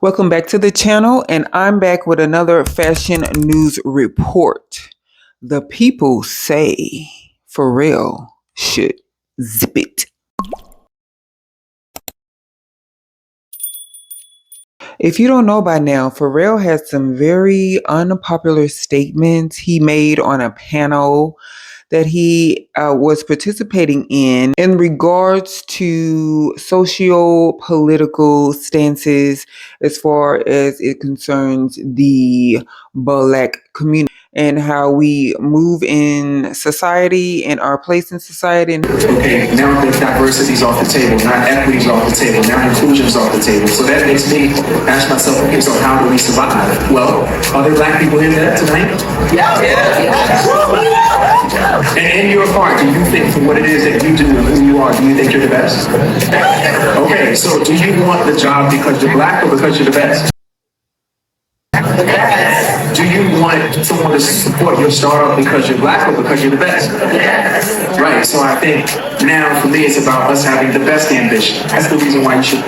Welcome back to the channel, and I'm back with another fashion news report. The people say Pharrell should zip it. If you don't know by now, Pharrell has some very unpopular statements he made on a panel that he was participating in regards to socio-political stances as far as it concerns the Black community and how we move in society and our place in society. Okay, now the diversity's off the table, now equity's off the table, now inclusion's off the table. So that makes me ask myself, okay, so how do we survive? Well, are there Black people in there tonight? Yeah. And in your heart, do you think for what it is that you do and who you are, do you think you're the best? Okay, so do you want the job because you're Black or because you're the best? Do you want someone to support your startup because you're Black or because you're the best? Yes. Right, so I think now for me it's about us having the best ambition. That's the reason why you should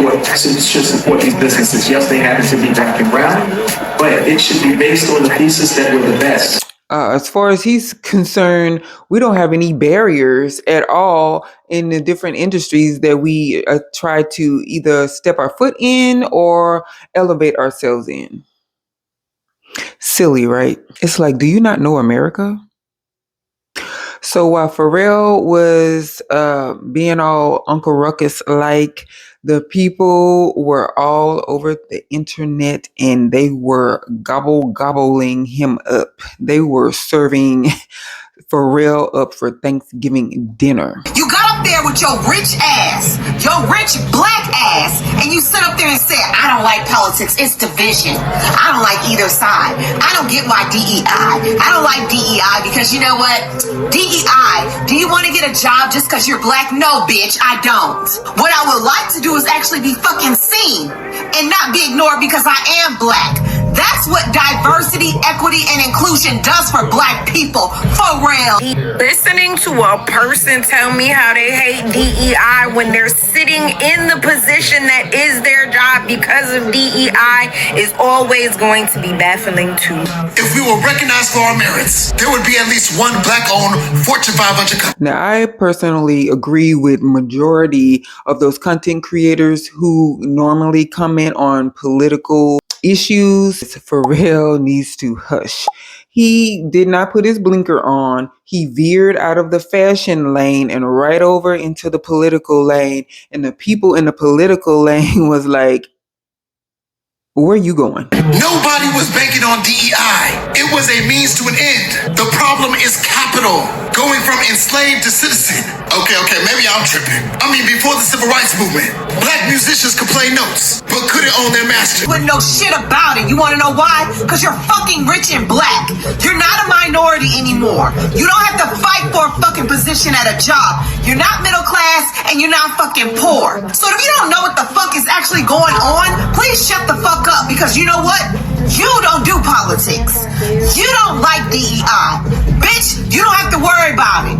support these businesses. Yes, they happen to be Black and brown, but it should be based on the thesis that we're the best. As far as he's concerned, we don't have any barriers at all in the different industries that we try to either step our foot in or elevate ourselves in. Silly, right? It's like, do you not know America? So while Pharrell was being all Uncle Ruckus like, the people were all over the internet and they were gobbling him up. They were serving Pharrell up for Thanksgiving dinner. You got up there with your rich ass, your rich Black ass, and you sit up there and said, I don't like politics, it's division. I don't like either side. I don't get why DEI. I don't like DEI because you know what? DEI, do you want to get a job just because you're Black? No, bitch, I don't. What I would like to do is actually be fucking seen and not be ignored because I am Black. That's what diversity, equity, and inclusion does for Black people, for real. Listening to a person tell me how they hate DEI when they're sitting in the position that is their job because of DEI is always going to be baffling to me. If we were recognized for our merits, there would be at least one Black-owned Fortune 500 company. Now, I personally agree with majority of those content creators who normally comment on political issues. Pharrell needs to hush. He did not put his blinker on. He veered out of the fashion lane and right over into the political lane. And the people in the political lane was like, where are you going? Nobody was banking on DEI. It was a means to an end. The problem is capital. Going from enslaved to citizen. Okay, maybe I'm tripping. I mean, before the civil rights movement, Black musicians could play notes, but couldn't own their master. You wouldn't know shit about it. You want to know why? Because you're fucking rich and Black. You're not a minority anymore. You don't have to fight for a fucking position at a job. You're not middle class and you're not fucking poor. So if you don't know what the fuck is actually going on, please shut the fuck up, because you know what? You don't do politics. You don't like DEI. Bitch, you don't have to worry about it.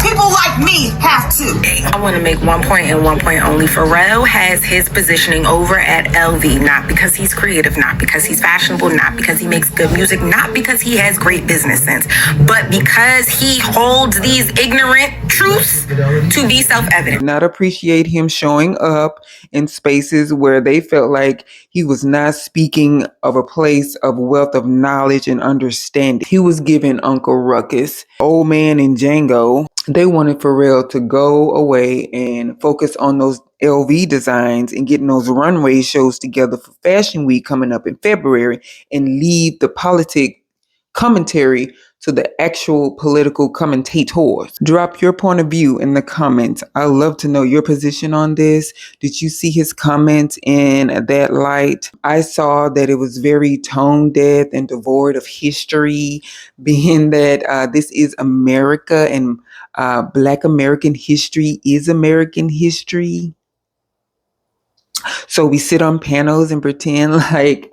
People like me have to. I want to make one point and one point only. Pharrell has his positioning over at LV, not because he's creative, not because he's fashionable, not because he makes good music, not because he has great business sense, but because he holds these ignorant truths to be self-evident. Not appreciate him showing up in spaces where they felt like he was not speaking of a place of wealth of knowledge and understanding. He was giving Uncle Ruckus, Old Man and Django. They wanted Pharrell to go away and focus on those LV designs and getting those runway shows together for Fashion Week coming up in February and leave the politic commentary to the actual political commentators. Drop your point of view in the comments. I'd love to know your position on this. Did you see his comments in that light? I saw that it was very tone deaf and devoid of history, being that this is America and Black American history is American history. So we sit on panels and pretend like,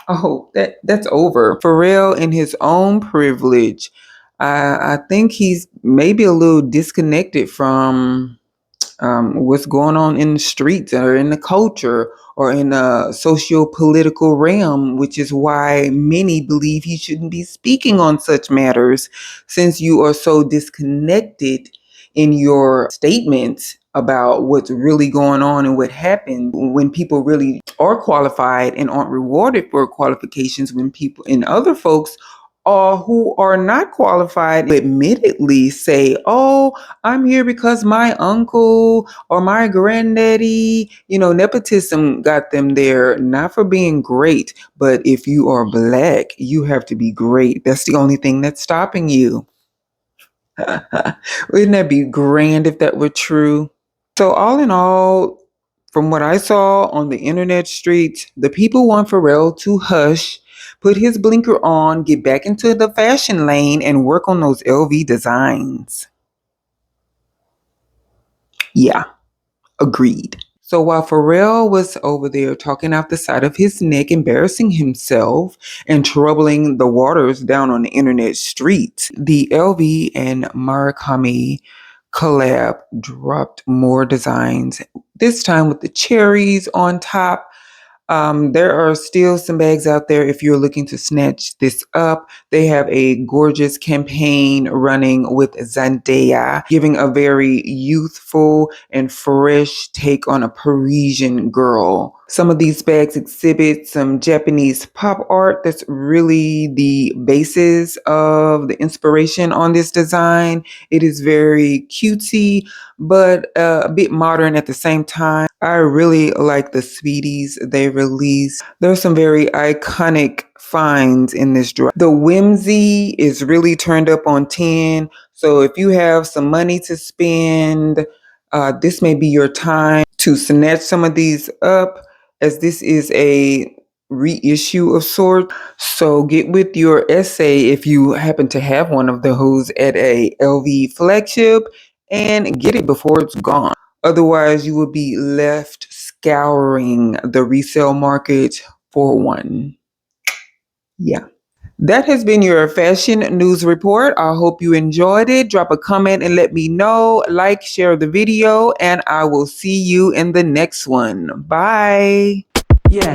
oh, that's over. Pharrell, in his own privilege, I think he's maybe a little disconnected from what's going on in the streets or in the culture or in the socio-political realm, which is why many believe he shouldn't be speaking on such matters since you are so disconnected in your statements about what's really going on and what happened when people really are qualified and aren't rewarded for qualifications when people and other folks who are not qualified admittedly say, oh, I'm here because my uncle or my granddaddy, nepotism got them there, not for being great. But if you are black, you have to be great. That's the only thing that's stopping you. Wouldn't that be grand if that were true? So, all in all, from what I saw on the internet streets, the people want Pharrell to hush, put his blinker on, get back into the fashion lane, and work on those LV designs. Yeah, agreed. So while Pharrell was over there talking out the side of his neck, embarrassing himself and troubling the waters down on the internet streets, the LV and Murakami collab dropped more designs, this time with the cherries on top. There are still some bags out there if you're looking to snatch this up. They have a gorgeous campaign running with Zendaya, giving a very youthful and fresh take on a Parisian girl. Some of these bags exhibit some Japanese pop art that's really the basis of the inspiration on this design. It is very cutesy, but a bit modern at the same time. I really like the sweeties they released. There's some very iconic finds in this drop. The whimsy is really turned up on 10. So if you have some money to spend, this may be your time to snatch some of these up, as this is a reissue of sorts. So get with your essay if you happen to have one of those at a LV flagship and get it before it's gone. Otherwise, you will be left scouring the resale market for one. Yeah. That has been your fashion news report. I hope you enjoyed it. Drop a comment and let me know. Like, share the video, and I will see you in the next one. Bye. Yeah.